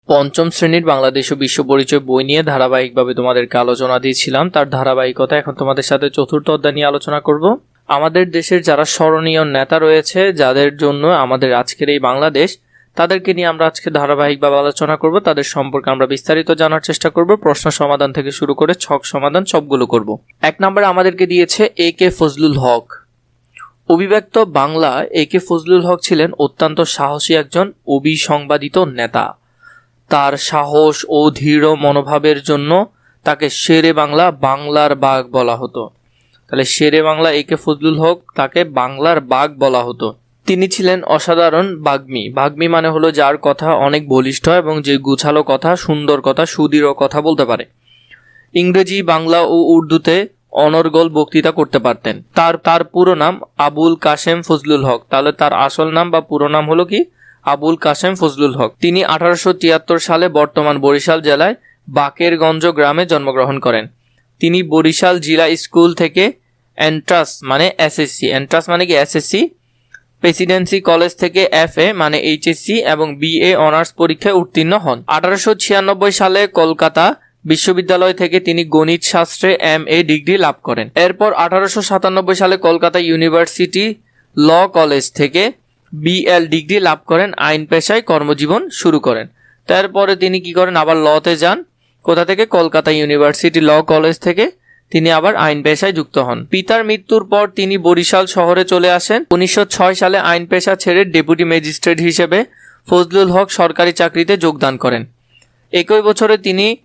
পঞ্চম শ্রেণীর বাংলাদেশ ও বিশ্ব পরিচয় বই নিয়ে ধারাবাহিকভাবে তোমাদেরকে আলোচনা দিয়েছিলাম। তার ধারাবাহিকতা এখন তোমাদের সাথে চতুর্থ অধ্যায় নিয়ে আলোচনা করব। আমাদের দেশের যারা স্মরণীয় নেতা রয়েছে, যাদের জন্য আমাদের আজকের এই বাংলাদেশ, তাদেরকে নিয়ে আমরা আজকে ধারাবাহিকভাবে আলোচনা করব। তাদের সম্পর্কে আমরা বিস্তারিত জানার চেষ্টা করব। প্রশ্ন সমাধান থেকে শুরু করে ছক সমাধান সবগুলো করব। 1 নম্বরে আমাদেরকে দিয়েছে এ.কে. ফজলুল হক। অবিভক্ত বাংলা এ.কে. ফজলুল হক ছিলেন অত্যন্ত সাহসী একজন অবিসংবাদিত নেতা। তার সাহস ও দৃঢ় মনোভাবের জন্য তাকে শেরে বাংলা, বাংলার বাঘ বলা হতো। তাহলে শেরে বাংলা এ.কে. ফজলুল হক, তাকে বাংলার বাঘ বলা হতো। তিনি ছিলেন অসাধারণ বাগ্মী। বাগ্মী মানে হলো যার কথা অনেক বলিষ্ঠ এবং যে গুছালো কথা, সুন্দর কথা, সুদৃঢ় কথা বলতে পারে। ইংরেজি, বাংলা ও উর্দুতে অনর্গল বক্তৃতা করতে পারতেন। তার পুরো নাম আবুল কাশেম ফজলুল হক। তাহলে তার আসল নাম বা পুরো নাম হলো কি? আবুল কাশেম ফজলুল হক। তিনি 1873 সালে বর্তমান বরিশাল জেলায় বাকেরগঞ্জ গ্রামে জন্মগ্রহণ করেন। তিনি বরিশাল জিলা স্কুল থেকে এন্ট্রান্স মানে এসএসসি, প্রেসিডেন্সি কলেজ থেকে এফএ মানে এইচএসসি এবং বিএ অনার্স পরীক্ষায় উত্তীর্ণ হন। 1896 সালে কলকাতা বিশ্ববিদ্যালয় থেকে তিনি গণিত শাস্ত্রে এমএ ডিগ্রি লাভ করেন। এরপর 1897 সালে কলকাতা ইউনিভার্সিটি ল কলেজ থেকে বিএল ডিগ্রি লাভ করেন। আইন পেশায় কর্মজীবন শুরু করেন। তারপরে তিনি কি করেন? আবার লতে যান। কোথা থেকে? কলকাতা ইউনিভার্সিটি ল কলেজ থেকে তিনি আবার আইন পেশায় যুক্ত হন। পিতার মৃত্যুর পর তিনি বরিশাল শহরে চলে আসেন। 1906 সালে আইন পেশা ছেড়ে ডেপুটি ম্যাজিস্ট্রেট হিসেবে ফজলুল হক সরকারি চাকরিতে যোগদান করেন। একই বছরে তিনি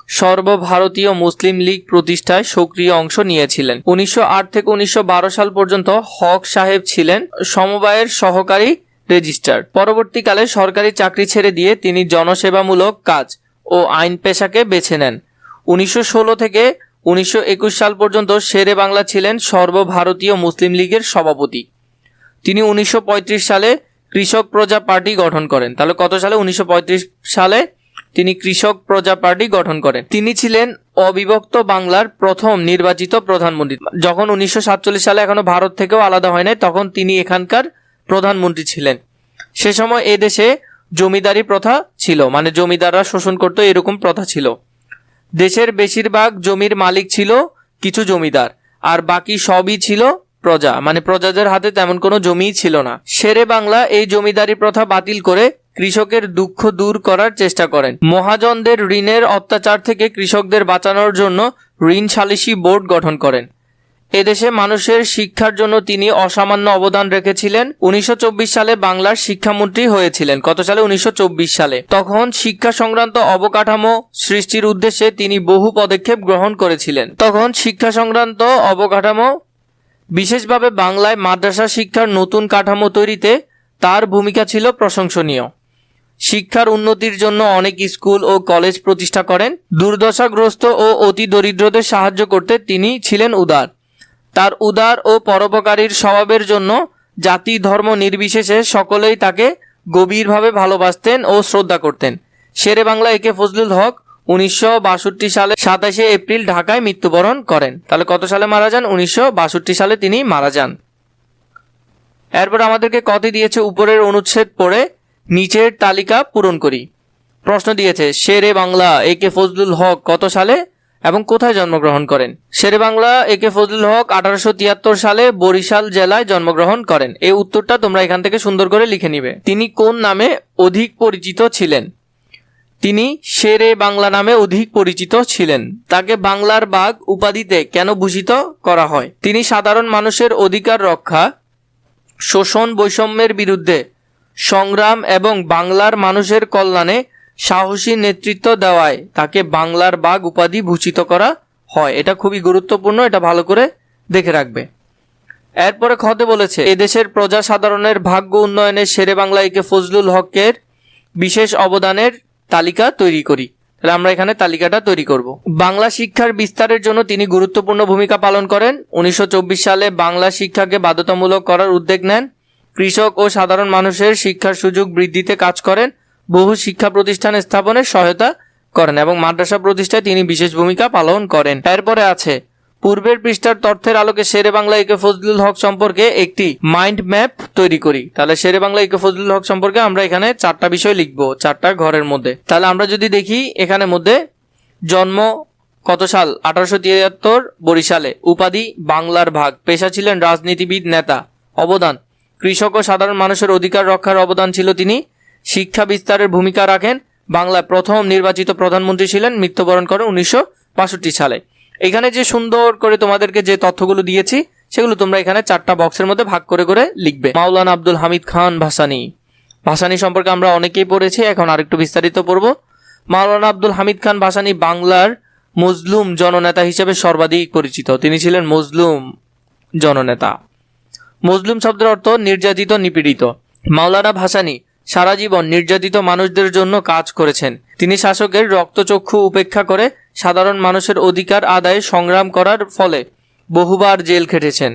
সর্বভারতীয় মুসলিম লীগ প্রতিষ্ঠায় সক্রিয় অংশ নিয়েছিলেন। 1908 থেকে 1912 সাল পর্যন্ত হক সাহেব ছিলেন সমবায়ের সহকারী রেজিস্ট্রার। পরবর্তীকালে সরকারি চাকরি ছেড়ে দিয়ে তিনি জনসেবামূলক কাজ ও আইন পেশাকে বেছে নেন। 1916 থেকে 1921 সাল পর্যন্ত শেরে বাংলা ছিলেন সর্বভারতীয় মুসলিম লীগের সভাপতি। তিনি 1935 সালে কৃষক প্রজা পার্টি গঠন করেন। তাহলে কত সালে? 1935 সালে তিনি কৃষক প্রজা পার্টি গঠন করেন। তিনি ছিলেন অবিভক্ত বাংলার প্রথম নির্বাচিত প্রধানমন্ত্রী। যখন 1947 সালে এখনো ভারত থেকেও আলাদা হয় নাই, তখন তিনি এখানকার প্রধানমন্ত্রী ছিলেন। সে সময় এদেশে জমিদারি প্রথা ছিল, মানে জমিদাররা শোষণ করত, এরকম প্রথা ছিল। দেশের বেশিরভাগ জমির মালিক ছিল কিছু জমিদার, আর বাকি সবই ছিল প্রজা, মানে প্রজাদের হাতে তেমন কোনো জমিই ছিল না। শেরে বাংলা এই জমিদারি প্রথা বাতিল করে কৃষকের দুঃখ দূর করার চেষ্টা করেন। মহাজনদের ঋণের অত্যাচার থেকে কৃষকদের বাঁচানোর জন্য ঋণ সালিসি বোর্ড গঠন করেন। এদেশে মানুষের শিক্ষার জন্য তিনি অসামান্য অবদান রেখেছিলেন। 1924 সালে বাংলার শিক্ষামন্ত্রী হয়েছিলেন। কত সালে? 1924 সালে। তখন শিক্ষা সংক্রান্ত অবকাঠামো সৃষ্টির উদ্দেশ্যে তিনি বহু পদক্ষেপ গ্রহণ করেছিলেন। বিশেষভাবে বাংলায় মাদ্রাসা শিক্ষার নতুন কাঠামো তৈরিতে তার ভূমিকা ছিল প্রশংসনীয়। শিক্ষার উন্নতির জন্য অনেক স্কুল ও কলেজ প্রতিষ্ঠা করেন। দুর্দশাগ্রস্ত ও অতি দরিদ্রদের সাহায্য করতে তিনি ছিলেন উদার। তার উদার ও পরোপকারীর স্বভাবের জন্য জাতি ধর্ম নির্বিশেষে সকলেই তাকে গভীরভাবে ভালোবাসতেন ও শ্রদ্ধা করতেন। শেরে বাংলা এ.কে. ফজলুল হক 1962 সালে 27 এপ্রিল ঢাকায় মৃত্যুবরণ করেন। তাহলে কত সালে মারা যান? 1962 সালে তিনি মারা যান। এরপর আমাদেরকে কত দিয়েছে? উপরের অনুচ্ছেদ পড়ে নিচের তালিকা পূরণ করি। প্রশ্ন দিয়েছে শেরে বাংলা এ.কে. ফজলুল হক কত সালে এবং কোথায় জন্মগ্রহণ করেন? শেরে বাংলা এ.কে. ফজলুল হক 1873 সালে বরিশাল জেলায় জন্মগ্রহণ করেন। এই উত্তরটা তোমরা এখান থেকে সুন্দর করে লিখে নিবে। তিনি কোন নামে অধিক পরিচিত ছিলেন? তিনি শেরে বাংলা নামে অধিক পরিচিত ছিলেন। তাকে বাংলার বাঘ উপাধিতে কেন ভূষিত করা হয়? তিনি সাধারণ মানুষের অধিকার রক্ষা, শোষণ বৈষম্যের বিরুদ্ধে সংগ্রাম এবং বাংলার মানুষের কল্যাণে সাহসী নেতৃত্ব দেওয়ায় তাকে বাংলার বাঘ উপাধি ভূষিত করা হয়। এটা খুবই গুরুত্বপূর্ণ, এটা ভালো করে দেখে রাখবে। এরপরে খতে বলেছে এদেশের প্রজা সাধারণের ভাগ্য উন্নয়নে শেরে বাংলা এ.কে. ফজলুল হকের বিশেষ অবদানের তালিকা তৈরি করি। তাহলে আমরা এখানে তালিকাটা তৈরি করব। বাংলা শিক্ষার বিস্তারের জন্য তিনি গুরুত্বপূর্ণ ভূমিকা পালন করেন। 1924 সালে বাংলা শিক্ষাকে বাধ্যতামূলক করার উদ্যোগ নেন। কৃষক ও সাধারণ মানুষের শিক্ষার সুযোগ বৃদ্ধিতে কাজ করেন। বহু শিক্ষা প্রতিষ্ঠান স্থাপনে সহায়তা করেন এবং মাদ্রাসা প্রতিষ্ঠায় তিনি বিশেষ ভূমিকা পালন করেন। এরপরে আছে পূর্বের পৃষ্ঠার তথ্যের আলোকে শেরে বাংলা একে ফজলুল হক সম্পর্কে একটি মাইন্ড ম্যাপ তৈরি করি। তাহলে শেরে বাংলা একে ফজলুল হক সম্পর্কে আমরা এখানে 4টা বিষয় লিখবো, 4টা ঘরের মধ্যে। তাহলে আমরা যদি দেখি এখানে মধ্যে জন্ম কত সাল, 1873 বরিশালে। উপাধি বাংলার ভাগ। পেশা ছিলেন রাজনীতিবিদ, নেতা। অবদান কৃষক ও সাধারণ মানুষের অধিকার রক্ষার অবদান ছিল তিনি। শিক্ষা বিস্তারের ভূমিকা রাখেন। বাংলায় প্রথম নির্বাচিত প্রধানমন্ত্রী ছিলেন। মৃত্যুবরণ করেন 1962 সালে। এখানে যে সুন্দর করে তোমাদেরকে যে তথ্যগুলো দিয়েছি সেগুলো তোমরা এখানে 4টা বক্সের মধ্যে ভাগ করে করে লিখবে। মাওলানা আব্দুল হামিদ খান ভাসানী। ভাসানী সম্পর্কে আমরা অনেকেই পড়েছি, এখন আরেকটু বিস্তারিত পড়ব। মাওলানা আব্দুল হামিদ খান ভাসানী বাংলার মজলুম জননেতা হিসেবে সর্বাধিক পরিচিত। তিনি ছিলেন মজলুম জননেতা। মজলুম শব্দের অর্থ নির্যাতিত, নিপীড়িত। মাওলানা ভাসানী সারা জীবন নির্যাতিত মানুষদের জন্য কাজ করেছেন। তিনি শাসকের রক্তচক্ষু উপেক্ষা করে সাধারণ মানুষের অধিকার আদায়ে সংগ্রাম করার ফলে বহুবার জেল খেটেছেন।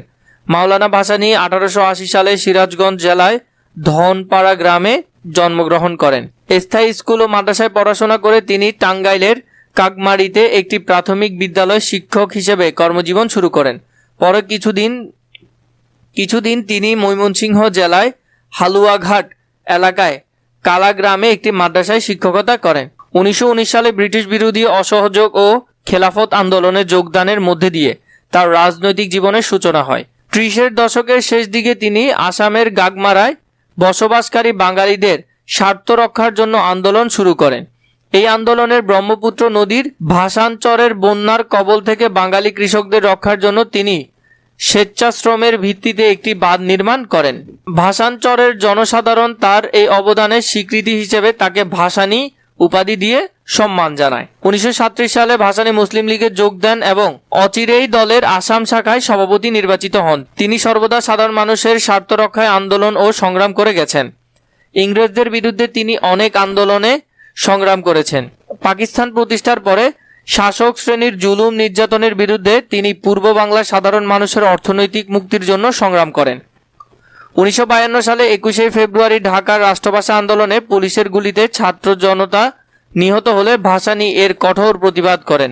মাওলানা ভাসানী 1880 সালে সিরাজগঞ্জ জেলায় ধনপাড়া গ্রামে জন্মগ্রহণ করেন। স্থায়ী স্কুল ও মাদ্রাসায় পড়াশোনা করে তিনি টাঙ্গাইলের কাকমারিতে একটি প্রাথমিক বিদ্যালয় শিক্ষক হিসেবে কর্মজীবন শুরু করেন। পরে কিছুদিন তিনি ময়মনসিংহ জেলায় হালুয়াঘাট এলাকায় কালা গ্রামে একটি মাদ্রাসায় শিক্ষকতা করেন। 1919 সালে ব্রিটিশ বিরোধী অসহযোগ ও খেলাফত আন্দোলনে যোগদানের মধ্যে দিয়ে তার রাজনৈতিক জীবনের সূচনা হয়। 30-এর দশকের শেষ দিকে তিনি আসামের গাগমারায় বসবাসকারী বাঙালিদের স্বার্থ রক্ষার জন্য আন্দোলন শুরু করেন। এই আন্দোলনের ব্রহ্মপুত্র নদীর ভাসানচরের বন্যার কবল থেকে বাঙালি কৃষকদের রক্ষার জন্য তিনি স্বেচ্ছাশ্রমের ভিত্তিতে একটি বাঁধ নির্মাণ করেন। ভাসানচরের জনসাধারণ তার এই অবদানের স্বীকৃতি হিসেবে তাকে ভাসানী উপাধি দিয়ে সম্মান জানায়। 1937 সালে ভাসানী মুসলিম লীগে যোগ দেন এবং অচিরেই দলের আসাম শাখায় সভাপতি নির্বাচিত হন। তিনি সর্বদা সাধারণ মানুষের স্বার্থ রক্ষায় আন্দোলন ও সংগ্রাম করে গেছেন। ইংরেজদের বিরুদ্ধে তিনি অনেক আন্দোলনে সংগ্রাম করেছেন। পাকিস্তান প্রতিষ্ঠার পরে শাসক শ্রেণীর জুলুম নির্যাতনের বিরুদ্ধে তিনি পূর্ব বাংলার সাধারণ মানুষের অর্থনৈতিক মুক্তির জন্য সংগ্রাম করেন। 1952 সালে 21 ফেব্রুয়ারি ঢাকার রাষ্ট্রভাষা আন্দোলনে পুলিশের গুলিতে ছাত্র জনতা নিহত হলে ভাসানী এর কঠোর প্রতিবাদ করেন।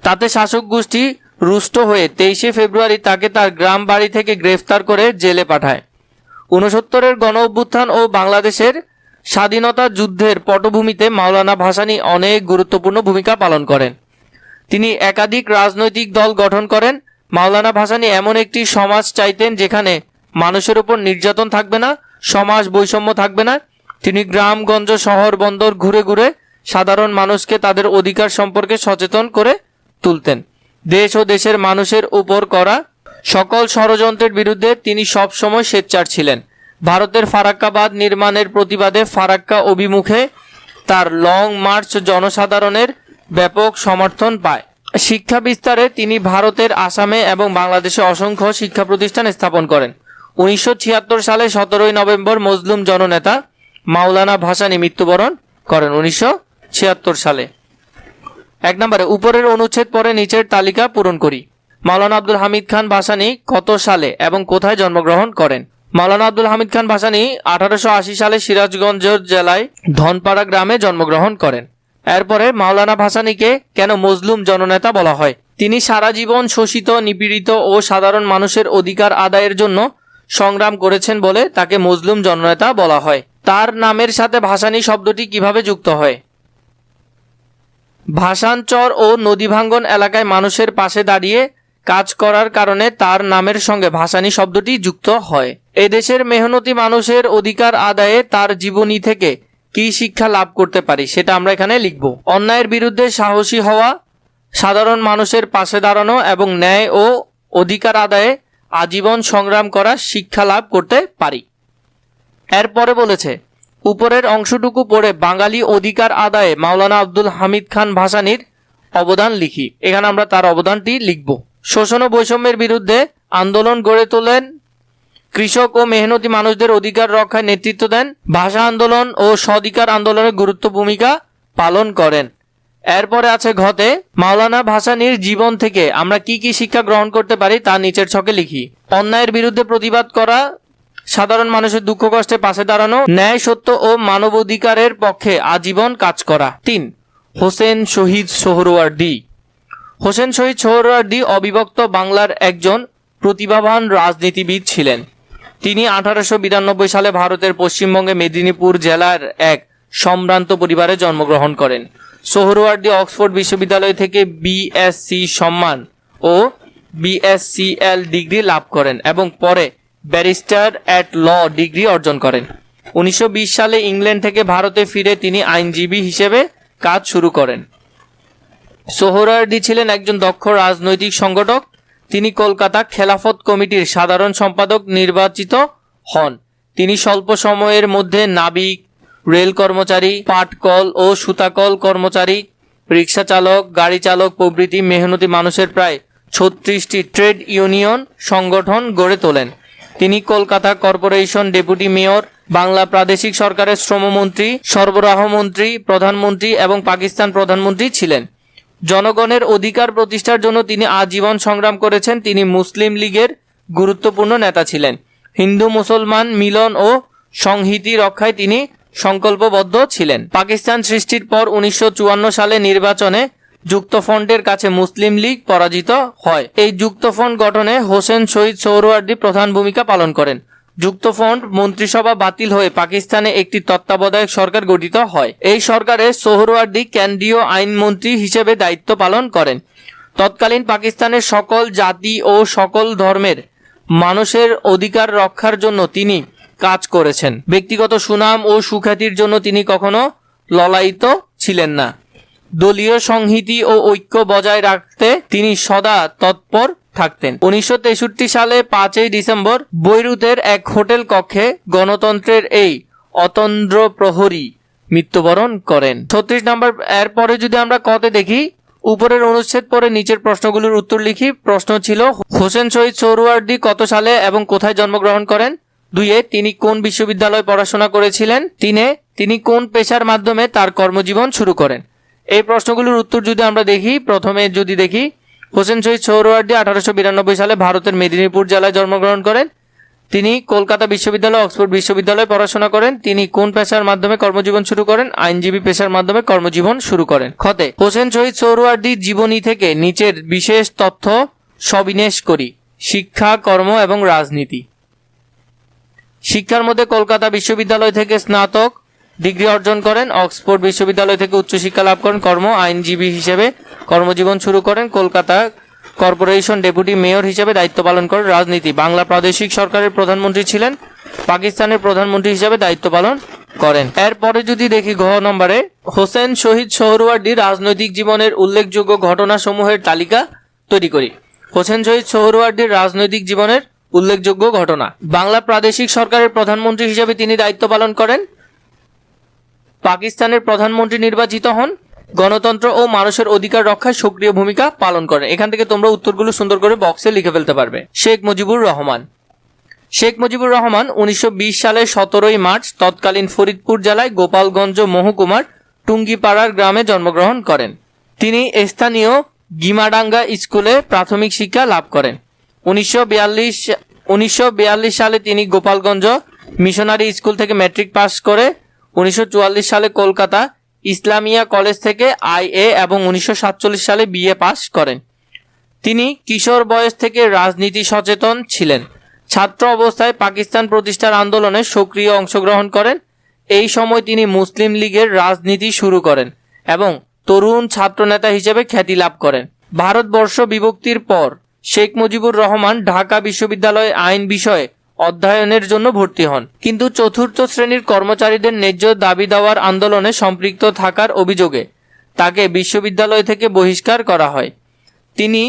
তাতে শাসক গোষ্ঠী রুষ্ট হয়ে 23 ফেব্রুয়ারি তাকে তার গ্রাম বাড়ি থেকে গ্রেফতার করে জেলে পাঠায়। 69-এর গণ অভ্যুত্থান ও বাংলাদেশের স্বাধীনতা যুদ্ধের পটভূমিতে মাওলানা ভাসানী অনেক গুরুত্বপূর্ণ ভূমিকা পালন করেন। তিনি একাধিক রাজনৈতিক দল গঠন করেন। মাওলানা ভাসানী এমন একটি সমাজ চাইতেন যেখানে মানুষের উপর নির্যাতন থাকবে না, সমাজ বৈষম্য থাকবে না। তিনি গ্রামগঞ্জ, শহর, বন্দর ঘুরে ঘুরে সাধারণ মানুষকে তাদের অধিকার সম্পর্কে সচেতন করে তুলতেন। দেশ ও দেশের মানুষের উপর করা সকল ষড়যন্ত্রের বিরুদ্ধে তিনি সবসময় সোচ্চার ছিলেন। ভারতের ফারাক্কাবাদ নির্মাণের প্রতিবাদে ফারাক্কা অভিমুখে তার লং মার্চ জনসাধারণের ব্যাপক সমর্থন পায়। শিক্ষা বিস্তারে তিনি ভারতের আসামে এবং বাংলাদেশে অসংখ্য শিক্ষা প্রতিষ্ঠান স্থাপন করেন। 1976 সালে 17 নভেম্বর মজলুম জননেতা মাওলানা ভাসানী মৃত্যুবরণ করেন 1976 সালে। 1 নম্বরে উপরের অনুচ্ছেদ পরে নিচের তালিকা পূরণ করি। মাওলানা আব্দুল হামিদ খান ভাসানী কত সালে এবং কোথায় জন্মগ্রহণ করেন? মাওলানা আব্দুল হামিদ খান ভাসানী 1880 সালে সিরাজগঞ্জ জেলায় ধনপাড়া গ্রামে জন্মগ্রহণ করেন। এরপরে মাওলানা ভাসানীকে কেন মজলুম জননেতা বলা হয়? তিনি সারা জীবন শোষিত, নিপীড়িত ও সাধারণ মানুষের অধিকার আদায়ের জন্য সংগ্রাম করেছেন বলে তাকে মজলুম জননেতা বলা হয়। তার নামের সাথে ভাসানী শব্দটি কিভাবে যুক্ত হয়? ভাসানচর ও নদী ভাঙ্গন এলাকায় মানুষের পাশে দাঁড়িয়ে কাজ করার কারণে তার নামের সঙ্গে ভাসানী শব্দটি যুক্ত হয়। এদেশের মেহনতি মানুষের অধিকার আদায়ে তার জীবনী থেকে কি শিক্ষা লাভ করতে পারি সেটা আমরা এখানে লিখব। অন্যায়ের বিরুদ্ধে সাহসী হওয়া, সাধারণ মানুষের পাশে দাঁড়ানো এবং ন্যায় ও অধিকার আদায়ে আজীবন সংগ্রাম করা শিক্ষা লাভ করতে পারি। এরপরে বলেছে উপরের অংশটুকু পড়ে বাঙালি অধিকার আদায়ে মাওলানা আব্দুল হামিদ খান ভাসানীর অবদান লিখি। এখানে আমরা তার অবদানটি লিখব। শোষণ ও বৈষম্যের বিরুদ্ধে আন্দোলন গড়ে তোলেন, কৃষক ও মেহনতি মানুষদের অধিকার রক্ষায় নেতৃত্ব দেন, ভাষা আন্দোলন ও স্বাধিকার আন্দোলনের গুরুত্ব ভূমিকা পালন করেন। এরপরে আছে ঘতে মাওলানা ভাসানীর জীবন থেকে আমরা কি কি শিক্ষা গ্রহণ করতে পারি তা নিচের ছকে লিখি। অন্যায়ের বিরুদ্ধে প্রতিবাদ করা, সাধারণ মানুষের দুঃখ কষ্টে পাশে দাঁড়ানো, ন্যায় সত্য ও মানবাধিকারের পক্ষে আজীবন কাজ করা। 3 হোসেন শহীদ সোহরওয়ার্দী। হোসেন শহীদ সোহরাওয়ার্দী অবিভক্ত বাংলার একজন প্রতিভাবান রাজনীতিবিদ ছিলেন। তিনি 1892 সালে ভারতের পশ্চিমবঙ্গে মেদিনীপুর জেলার এক সম্ভ্রান্ত পরিবারে জন্মগ্রহণ করেন। সোহরাওয়ার্দী অক্সফোর্ড বিশ্ববিদ্যালয় থেকে বিএসসি সম্মান ও বিএসসিএল ডিগ্রি লাভ করেন এবং পরে ব্যারিস্টার অ্যাট ল ডিগ্রি অর্জন করেন। 1920 সালে ইংল্যান্ড থেকে ভারতে ফিরে তিনি আইনজীবী হিসেবে কাজ শুরু করেন। সোহরাওয়ার্দী ছিলেন একজন দক্ষ রাজনৈতিক সংগঠক। তিনি কলকাতা খেলাফত কমিটির সাধারণ সম্পাদক নির্বাচিত হন। তিনি স্বল্প সময়ের মধ্যে নাবিক, রেল কর্মচারী, পাটকল ও সুতাকল কর্মচারী, রিক্সা চালক, গাড়ি চালক প্রভৃতি মেহনতি মানুষের প্রায় 36টি ট্রেড ইউনিয়ন সংগঠন গড়ে তোলেন। তিনি Kolkata corporation deputy mayor, Bangla প্রাদেশিক সরকারের শ্রমমন্ত্রী, সরবরাহ মন্ত্রী, প্রধানমন্ত্রী এবং পাকিস্তান প্রধানমন্ত্রী ছিলেন। জনগণের অধিকার প্রতিষ্ঠার জন্য তিনি আজীবন সংগ্রাম করেছেন। তিনি মুসলিম লীগের গুরুত্বপূর্ণ নেতা ছিলেন। হিন্দু মুসলমান মিলন ও সংহতি রক্ষায় তিনি সংকল্পবদ্ধ ছিলেন। পাকিস্তান সৃষ্টির পর 1954 সালে নির্বাচনে যুক্তফ্রন্টের কাছে মুসলিম লীগ পরাজিত হয়। এই যুক্তফ্রন্ট গঠনে হোসেন শহীদ সোহরাওয়ার্দী প্রধান ভূমিকা পালন করেন। যুক্তফ্রন্ট মন্ত্রিসভা বাতিল হয়ে পাকিস্তানে একটি তত্ত্বাবধায়ক সরকার গঠিত হয়। এই সরকারে সোহরাওয়ার্দী কেন্দ্রীয় আইনমন্ত্রী হিসেবে দায়িত্ব পালন করেন। তৎকালীন পাকিস্তানের সকল জাতি ও সকল ধর্মের মানুষের অধিকার রক্ষার জন্য তিনি কাজ করেছেন। ব্যক্তিগত সুনাম ও সুখ্যাতির জন্য তিনি কখনো ললায়িত ছিলেন না। দলীয় সংহতি ও ঐক্য বজায় রাখতে তিনি সদা তৎপর থাকতেন। 1963 সালে 5 ডিসেম্বর বৈরুতের এক হোটেল কক্ষে গণতন্ত্রের এই অতন্দ্র প্রহরী মৃত্যুবরণ করেন। 36 নম্বর এর পরে যদি আমরা কতে দেখি, উপরের অনুচ্ছেদ পরে নিচের প্রশ্নগুলোর উত্তর লিখি। প্রশ্ন ছিল, হোসেন শহীদ সোহরাওয়ার্দী কত সালে এবং কোথায় জন্মগ্রহণ করেন? 2 তিনি কোন বিশ্ববিদ্যালয়ে পড়াশোনা করেছিলেন? 3 তিনি কোন পেশার মাধ্যমে তার কর্মজীবন শুরু করেন? এই প্রশ্নগুলোর উত্তর যদি আমরা দেখি, প্রথমে যদি দেখি, হোসেন শহীদ সোহরাওয়ার্দী 1892 সালে ভারতের মেদিনীপুর জেলায় জন্মগ্রহণ করেন। তিনি কলকাতা বিশ্ববিদ্যালয়, অক্সফোর্ড বিশ্ববিদ্যালয়ে পড়াশোনা করেন। তিনি কোন পেশার মাধ্যমে কর্মজীবন শুরু করেন? আইনজীবী পেশার মাধ্যমে কর্মজীবন শুরু করেন। খতে হোসেন শহীদ সোহরাওয়ার্দীর জীবনী থেকে নিচের বিশেষ তথ্য সবিশেষ করি। শিক্ষা, কর্ম এবং রাজনীতি। শিক্ষার মধ্যে কলকাতা বিশ্ববিদ্যালয় থেকে স্নাতক ডিগ্রি অর্জন করেন, অক্সফোর্ড বিশ্ববিদ্যালয় থেকে উচ্চশিক্ষা লাভ করেন। কর্ম, আইনজীবী হিসেবে কর্মজীবন শুরু করেন। কলকাতা কর্পোরেশন ডেপুটি মেয়র হিসেবে দায়িত্ব পালন করেন। রাজনীতি, বাংলা প্রাদেশিক সরকারের প্রধানমন্ত্রী ছিলেন। পাকিস্তানের প্রধানমন্ত্রী হিসেবে দায়িত্ব পালন করেন। এরপরে যদি দেখি ঘ নম্বরে, হোসেন শহীদ সোহরাওয়ার্দীর রাজনৈতিক জীবনের উল্লেখযোগ্য ঘটনাসমূহের তালিকা তৈরি করি। হোসেন শহীদ সোহরাওয়ার্দীর রাজনৈতিক জীবনের উল্লেখযোগ্য ঘটনা। বাংলা প্রাদেশিক সরকারের প্রধানমন্ত্রী হিসেবে তিনি দায়িত্ব পালন করেন। পাকিস্তানের প্রধানমন্ত্রী নির্বাচিত হন। গণতন্ত্র ও মানুষের অধিকার রক্ষায় সক্রিয় ভূমিকা পালন করেন। এখান থেকে তোমরা উত্তরগুলো সুন্দর করে বক্সে লিখে ফেলতে পারবে। শেখ মুজিবুর রহমান। শেখ মুজিবুর রহমান 1920 সালের 17 মার্চ তৎকালীন ফরিদপুর জেলায় গোপালগঞ্জ মহকুমার টুঙ্গিপাড়ার গ্রামে জন্মগ্রহণ করেন। তিনি স্থানীয় গিমাডাঙ্গা স্কুলে প্রাথমিক শিক্ষা লাভ করেন। 1942 সালে তিনি গোপালগঞ্জ মিশনারি স্কুল থেকে ম্যাট্রিক পাস করে 1944 সালে কলকাতা ইসলামিয়া কলেজ থেকে আইএ এবং 1947 সালে বিএ পাস করেন। তিনি কিশোর বয়স থেকে রাজনীতি সচেতন ছিলেন। ছাত্র অবস্থায় পাকিস্তান প্রতিষ্ঠার আন্দোলনে সক্রিয় অংশগ্রহণ করেন। এই সময় তিনি মুসলিম লীগের রাজনীতি শুরু করেন এবং তরুণ ছাত্রনেতা হিসেবে খ্যাতি লাভ করেন। ভারতবর্ষ বিভক্তির পর শেখ মুজিবুর রহমান ঢাকা বিশ্ববিদ্যালয়ে আইন বিষয়ে অধ্যয়নের জন্য ভর্তি হন, কিন্তু চতুর্থ শ্রেণীর কর্মচারীদের ন্যায্য দাবি দেওয়ার আন্দোলনে সম্পৃক্ত থাকার অভিযোগে তাকে বিশ্ববিদ্যালয় থেকে বহিষ্কার করা হয়। তিনি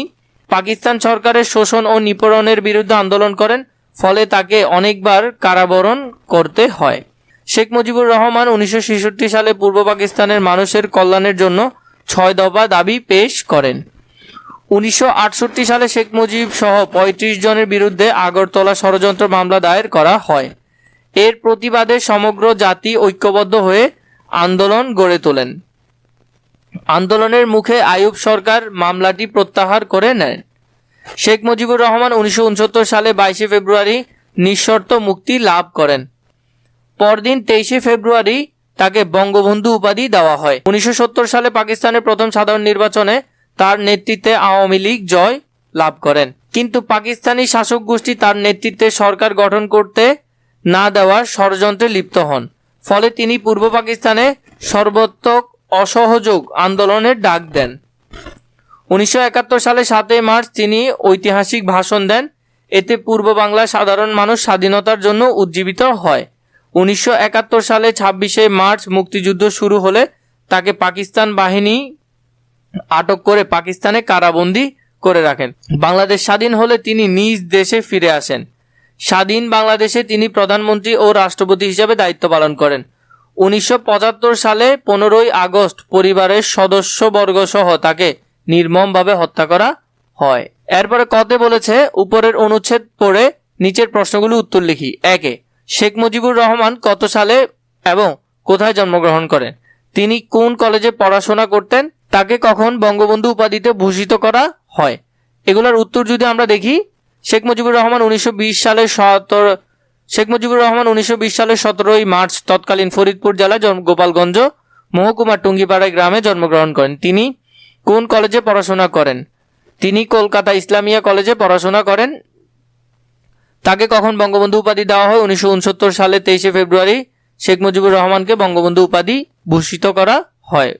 পাকিস্তান সরকারের শোষণ ও নিপীড়নের বিরুদ্ধে আন্দোলন করেন, ফলে তাকে অনেকবার কারাবরণ করতে হয়। শেখ মুজিবুর রহমান 1966 সালে পূর্ব পাকিস্তানের মানুষের কল্যাণের জন্য 6 দফা দাবি পেশ করেন। 1968 সালে শেখ মুজিব সহ 35 জনের বিরুদ্ধে আগরতলা ষড়যন্ত্র মামলা দায়ের করা হয়। এর প্রতিবাদে সমগ্র জাতি ঐক্যবদ্ধ হয়ে আন্দোলন গড়ে তোলেন। আন্দোলনের মুখে আইয়ুব সরকার মামলাটি প্রত্যাহার করে নেন। শেখ মুজিবুর রহমান 1969 সালে 22 ফেব্রুয়ারি নিঃশর্ত মুক্তি লাভ করেন। পরদিন 23 ফেব্রুয়ারি তাকে বঙ্গবন্ধু উপাধি দেওয়া হয়। 1970 সালে পাকিস্তানের প্রথম সাধারণ নির্বাচনে তার নেতৃত্বে আওয়ামী লীগ জয় লাভ করেন। কিন্তু পাকিস্তানি শাসক গোষ্ঠী তার নেতৃত্বে সরকার গঠন করতে না দেওয়ার ষড়যন্ত্রে লিপ্ত হন। ফলে তিনি পূর্ব পাকিস্তানে সর্বাত্মক অসহযোগ আন্দোলনের ডাক দেন। 1971 সালে 7 মার্চ তিনি ঐতিহাসিক ভাষণ দেন। এতে পূর্ব বাংলার সাধারণ মানুষ স্বাধীনতার জন্য উজ্জীবিত হয়। 1971 সালে 26 মার্চ মুক্তিযুদ্ধ শুরু হলে তাকে পাকিস্তান বাহিনী আটক করে পাকিস্তানে কারাবন্দী করে রাখেন। বাংলাদেশ স্বাধীন হলে তিনি নিজ দেশে ফিরে আসেন। স্বাধীন বাংলাদেশে তিনি প্রধানমন্ত্রী ও রাষ্ট্রপতি হিসেবে দায়িত্ব পালন করেন। 1975 সালে 15 আগস্ট পরিবারের সদস্যবর্গ সহ তাকে নির্মমভাবে হত্যা করা হয়। এরপরে কতে বলেছে, উপরের অনুচ্ছেদ পড়ে নিচের প্রশ্নগুলো উত্তর লিখি। 1 শেখ মুজিবুর রহমান কত সালে এবং কোথায় জন্মগ্রহণ করেন? তিনি কোন কলেজে পড়াশোনা করতেন? তাকে কখন বঙ্গবন্ধু উপাধিতে ভূষিত করা হয়? এগুলোর উত্তর যদি আমরা দেখি, শেখ মুজিবুর রহমান 1920 সালের 17 মার্চ তৎকালীন ফরিদপুর জেলা গোপালগঞ্জ মহকুমার টুঙ্গিপাড়ায় গ্রামে জন্মগ্রহণ করেন। তিনি কোন কলেজে পড়াশোনা করেন? তিনি কলকাতা ইসলামিয়া কলেজে পড়াশোনা করেন। তাকে কখন বঙ্গবন্ধু উপাধি দেওয়া হয়? 1969 সালে 23 ফেব্রুয়ারি শেখ মুজিবুর রহমানকে বঙ্গবন্ধু উপাধি ভূষিত করা হয়।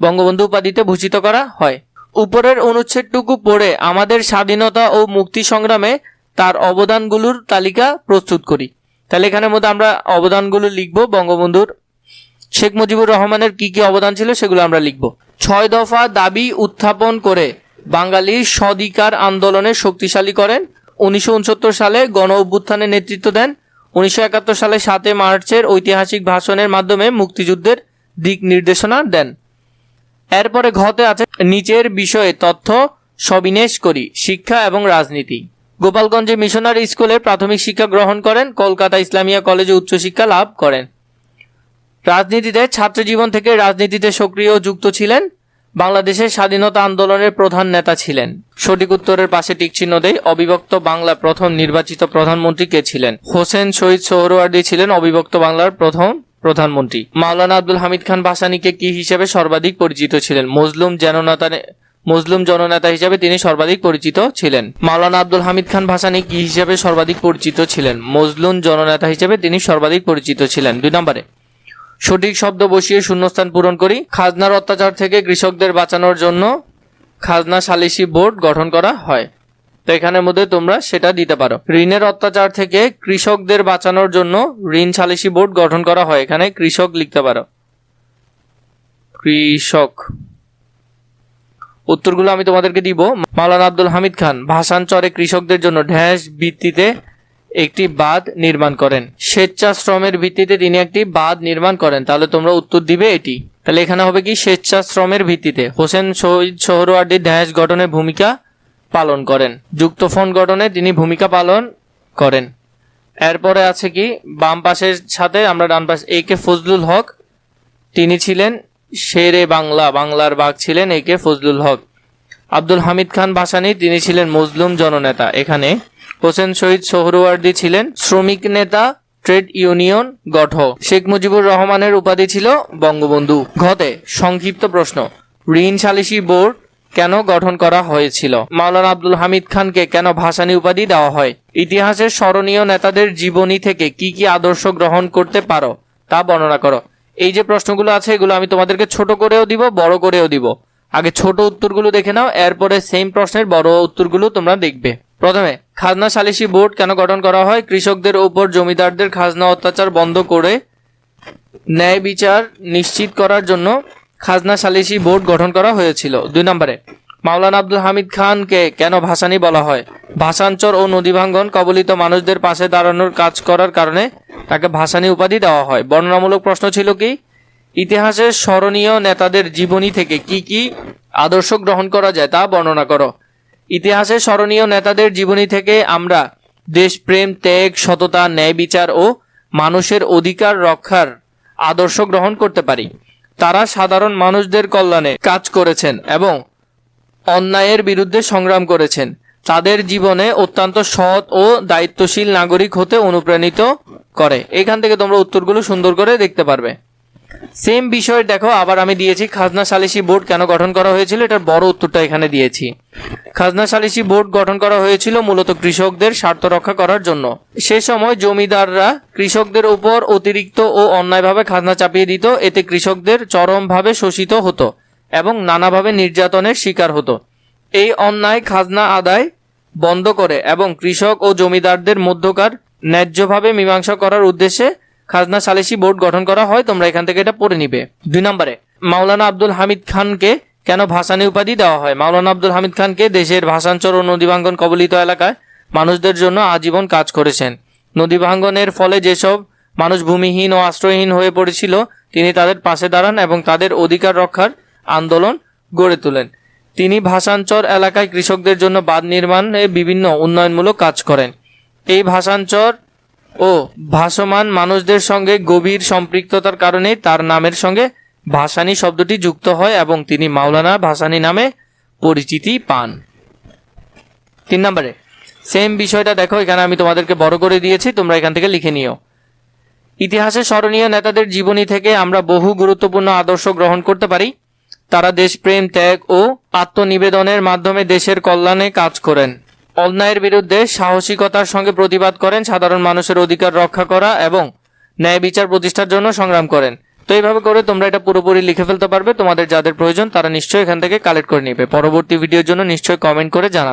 বঙ্গবন্ধু উপাধিতে ভূষিত করা হয়। উপরের অনুচ্ছেদটুকু পড়ে আমাদের স্বাধীনতা ও মুক্তি সংগ্রামে তার অবদানগুলোর তালিকা প্রস্তুত করি। তাহলে এখানের মধ্যে আমরা অবদানগুলো লিখব। বঙ্গবন্ধুর শেখ মুজিবুর রহমানের কি কি অবদান ছিল সেগুলো আমরা লিখব। 6 দফা দাবি উত্থাপন করে বাঙালির স্বাধিকার আন্দোলনে শক্তিশালী করেন। 1969 সালে গণ অভ্যুত্থানের নেতৃত্ব দেন। 1971 সালে 7 মার্চের ঐতিহাসিক ভাষণের মাধ্যমে মুক্তিযুদ্ধের দিক নির্দেশনা দেন। এরপরে ঘতে আছে নিচের বিষয়ে তথ্য সবিশেষ করি। শিক্ষা এবং রাজনীতি। গোপালগঞ্জে মিশনারি স্কুলে প্রাথমিক শিক্ষা গ্রহণ করেন। কলকাতা ইসলামিয়া কলেজে উচ্চশিক্ষা লাভ করেন। রাজনীতিতে ছাত্র জীবন থেকে রাজনীতিতে সক্রিয় যুক্ত ছিলেন। বাংলাদেশের স্বাধীনতা আন্দোলনের প্রধান নেতা ছিলেন। সঠিক উত্তরের পাশে টিক চিহ্ন দেই। অবিভক্ত বাংলা প্রথম নির্বাচিত প্রধানমন্ত্রী কে ছিলেন? হোসেন শহীদ সোহরাওয়ার্দী ছিলেন অবিভক্ত বাংলার প্রথম প্রধানমন্ত্রী। মাওলানা আব্দুল হামিদ খান ভাসানীকে কি হিসেবে সর্বাধিক পরিচিত ছিলেন? মজলুম জননেতা হিসেবে তিনি সর্বাধিক পরিচিত ছিলেন। মাওলানা আব্দুল হামিদ খান ভাসানী কি হিসেবে সর্বাধিক পরিচিত ছিলেন? মজলুম জননেতা হিসেবে তিনি সর্বাধিক পরিচিত ছিলেন। 2 নম্বরে সঠিক শব্দ বসিয়ে শূন্যস্থান পূরণ করি। খাজনার অত্যাচার থেকে কৃষকদের বাঁচানোর জন্য খাজনা সালিসি বোর্ড গঠন করা হয়। তো এখানের মধ্যে তোমরা সেটা দিতে পারো। ঋণের অত্যাচার থেকে কৃষকদের বাঁচানোর জন্য ঋণ সালিসি বোর্ড গঠন করা হয়। এখানে কৃষক লিখতে পারো, কৃষক। উত্তরগুলো আমি তোমাদেরকে দিব। মাওলানা আব্দুল হামিদ খান ভাষাঞ্চরে কৃষকদের জন্য ঢ্যাস ভিত্তিতে একটি বাঁধ নির্মাণ করেন। স্বেচ্ছাশ্রমের ভিত্তিতে তিনি একটি বাঁধ নির্মাণ করেন। তাহলে তোমরা উত্তর দিবে এটি। তাহলে এখানে হবে কি স্বেচ্ছাশ্রমের ভিত্তিতে। হোসেন শহীদ সোহরাওয়ার্দী ঢ্যাস গঠনে ভূমিকা পালন করেন। যুক্তফ্রন্ট গঠনে তিনি ভূমিকা পালন করেন। এরপরে আছে কি বাম পাশের সাথে আমরা ডান পাশে একে ফজলুল হক, তিনি ছিলেন শেরে বাংলা, বাংলার বাঘ ছিলেন একে ফজলুল হক। আব্দুল হামিদ খান ভাসানী তিনি ছিলেন মজলুম জননেতা। এখানে হোসেন শহীদ সোহরাওয়ার্দী ছিলেন শ্রমিক নেতা, ট্রেড ইউনিয়ন গঠক। শেখ মুজিবুর রহমানের উপাধি ছিল বঙ্গবন্ধু। ঘতে সংক্ষিপ্ত প্রশ্ন, ঋণ সালিসি বোর্ড কেন গঠন করা হয়েছিল? মাওলানা আব্দুল হামিদ খানকে কেন ভাসানী উপাধি দেওয়া হয়? ইতিহাসের স্মরণীয় নেতাদের জীবনী থেকে কি কি আদর্শ গ্রহণ করতে পারো তা বর্ণনা করো। এই যে প্রশ্নগুলো আছে এগুলো আমি তোমাদেরকে ছোট করেও দিব, বড় করেও দিব। আগে ছোট উত্তরগুলো দেখে নাও, এরপরে সেম প্রশ্নের বড় উত্তরগুলো তোমরা দেখবে। প্রথমে খাজনা সালিসি বোর্ড কেন গঠন করা হয়? কৃষকদের উপর জমিদারদের খাজনা অত্যাচার বন্ধ করে ন্যায় বিচার নিশ্চিত করার জন্য খাজনা সালিসি বোর্ড গঠন করা হয়েছিল। 2 নম্বরে মাওলানা আব্দুল হামিদ খানকে কেন ভাসানী বলা হয়? ভাষাঞ্চর ও নদী ভাঙ্গন কবলিত মানুষদের পাশে দাঁড়ানোর কাজ করার কারণে তাকে ভাসানী উপাধি দেওয়া হয়। বর্ণনামূলক প্রশ্ন ছিল কি ইতিহাসের স্মরণীয় নেতাদের জীবনী থেকে কি কি আদর্শ গ্রহণ করা যায় তা বর্ণনা করো। ইতিহাসের স্মরণীয় নেতাদের জীবনী থেকে আমরা দেশপ্রেম, ত্যাগ, সততা, ন্যায় বিচার ও মানুষের অধিকার রক্ষার আদর্শ গ্রহণ করতে পারি। তারা সাধারণ মানুষদের কল্যাণে কাজ করেছেন এবং অন্যায়ের বিরুদ্ধে সংগ্রাম করেছেন। তাদের জীবনে অত্যন্ত সৎ ও দায়িত্বশীল নাগরিক হতে অনুপ্রাণিত করে। এখান থেকে তোমরা উত্তরগুলো সুন্দর করে দেখতে পারবে। সেম বিষয় দেখো আবার আমি দিয়েছি খাজনা সালিসি বোর্ড কেন গঠন করা হয়েছিল, এটার বড় উত্তরটা এখানে দিয়েছি। খাজনা সালিসি বোর্ড গঠন করা হয়েছিল মূলত কৃষকদের স্বার্থ রক্ষা করার জন্য। সে সময় জমিদাররা কৃষকদের উপর অতিরিক্ত ও অন্যায়ভাবে খাজনা চাপিয়ে দিত, এতে কৃষকদের চরমভাবে শোষিত হতো এবং নানাভাবে নির্যাতনের শিকার হতো। এই অন্যায় খাজনা আদায় বন্ধ করে এবং কৃষক ও জমিদারদের মধ্যকার ন্যায্যভাবে মীমাংসা করার উদ্দেশ্যে খাজনা সালিসি বোর্ড গঠন করা হয়। তোমরা এখান থেকে এটা পড়ে নিবে। 2 নম্বরে মাওলানা আব্দুল হামিদ খানকে কেন ভাসানী উপাধি দেওয়া হয়? মাওলানা আব্দুল হামিদ খানকে দেশের ভাসানচর ও নদী ভাঙ্গন কবলিত এলাকায় মানুষদের জন্য আজীবন কাজ করেছেন। নদী ভাঙ্গনের ফলে যেসব মানুষ ভূমিহীন ও আশ্রয়হীন হয়ে পড়েছিল, তিনি তাদের পাশে দাঁড়ান এবং তাদের অধিকার রক্ষার আন্দোলন গড়ে তোলেন। তিনি ভাসানচর এলাকায় কৃষকদের জন্য বাঁধ নির্মাণে বিভিন্ন উন্নয়নমূলক কাজ করেন। এই ভাসানচর ও ভাসমান মানুষদের সঙ্গে গভীর সম্পৃক্ততার কারণে তার নামের সঙ্গে ভাসানী শব্দটি যুক্ত হয় এবং তিনি মাওলানা ভাসানী নামে পরিচিতি পান। 3 নম্বরে সেম বিষয়টা দেখো, এখানে আমি তোমাদেরকে বড় করে দিয়েছি, তোমরা এখান থেকে লিখে নিও। ইতিহাসে স্মরণীয় নেতাদের জীবনী থেকে আমরা বহু গুরুত্বপূর্ণ আদর্শ গ্রহণ করতে পারি। তারা দেশপ্রেম, ত্যাগ ও আত্মনিবেদনের মাধ্যমে দেশের কল্যাণে কাজ করেন, অন্যায়ের বিরুদ্ধে সাহসিকতার সঙ্গে প্রতিবাদ করেন, সাধারণ মানুষের অধিকার রক্ষা করা এবং ন্যায় বিচার প্রতিষ্ঠার জন্য সংগ্রাম করেন। তো এইভাবে করে তোমরা এটা পুরোপুরি লিখে ফেলতে পারবে। তোমাদের যাদের প্রয়োজন তারা নিশ্চয়ই এখান থেকে কালেক্ট করে নেবে। পরবর্তী ভিডিওর জন্য নিশ্চয়ই কমেন্ট করে জানাবে।